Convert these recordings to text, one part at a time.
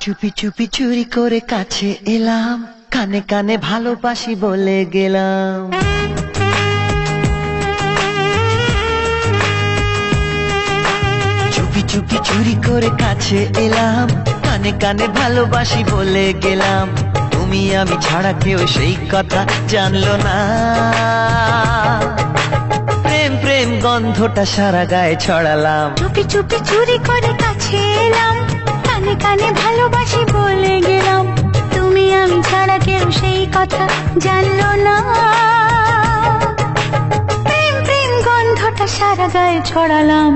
চুপি চুপি চুরি করে কাছে এলাম, কানে কানে ভালোবাসি বলে গেলাম। চুপি চুপি চুরি করে কাছে এলাম, কানে কানে ভালোবাসি বলে গেলাম। তুমি আমি ছাড়া কেউ সেই কথা জানলো না। প্রেম প্রেম গন্ধটা সারা গায়ে ছড়ালাম। চুপি চুপি চুরি করে কাছে এলাম, কানে কানে ভালোবাসি বলে গেলাম। তুমি আমি ছাড়া কেউ সেই কথা জানলো না। প্রেম প্রেম গন্ধটা সারা গায়ে ছড়ালাম।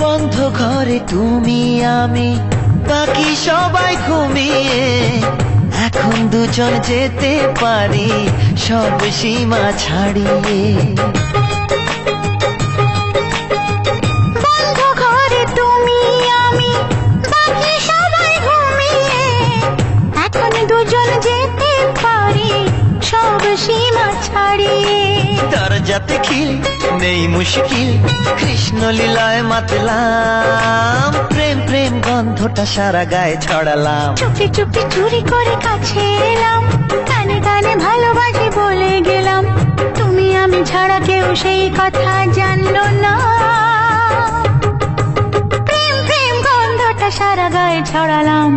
বন্ধ ঘরে তুমি আমি, বাকি সবাই ঘুমিয়ে। এখন দুজন যেতে পারি সব সীমা ছাড়িয়ে। বন্ধ ঘরে তুমি আমি, বাকি সবাই ঘুমিয়ে। এখন দুজন যেতে পারি সব সীমা ছাড়িয়ে। দরজাতে খিল নেই মুশকিল, কৃষ্ণ লীলায় মাতলাম। প্রেম প্রেম গন্ধটা সারা গায়ে ছড়ালাম। চুপি চুপি চুরি করে কাছে এলাম, কানে কানে ভালোবাসি বলে গেলাম। তুমি আমি ছাড়া কেউ সেই কথা জানলো না। প্রেম প্রেম গন্ধটা সারা গায়ে ছড়ালাম।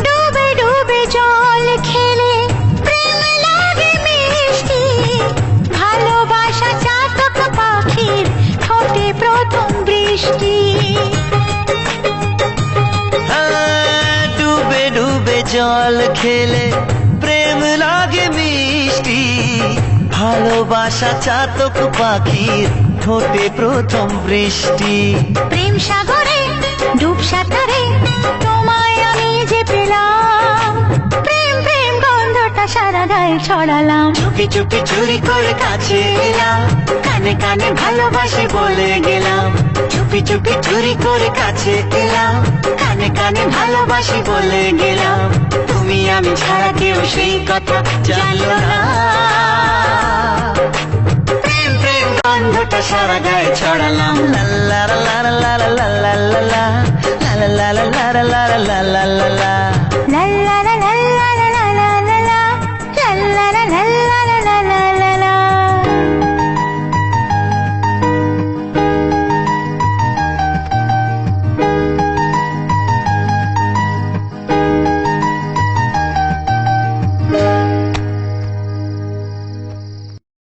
ডুবে ডুবে জল খেলে প্রেম লাগে মিষ্টি। ভালোবাসা চাতক পাখির ঠোঁটে প্রথম বৃষ্টি। ডুবে ডুবে জল খেলে প্রেম লাগে মিষ্টি। ভালোবাসা চাতক পাখির ঠোঁটে প্রথম বৃষ্টি। প্রেম সাগরে ডুব সাঁতারে তোমায় আমি যে পেলাম। প্রেম প্রেম গন্ধটা সারা গায়ে ছড়ালাম। চুপি চুপি চুরি করে কাছে এলাম, কানে কানে ভালোবাসি বলে গেলাম। চুপি চুপি চুরি করে কাছে এলাম, কানে কানে ভালোবাসি বলে গেলাম। তুমি আমি ছাড়া কেউ সেই কথা জানলো না। প্রেম প্রেম গন্ধটা সারা গায়ে ছড়ালাম। লা লা লা লা লা লা লা লা লা লা লা লা লা লা লা লা লা লা লা। লা লা লা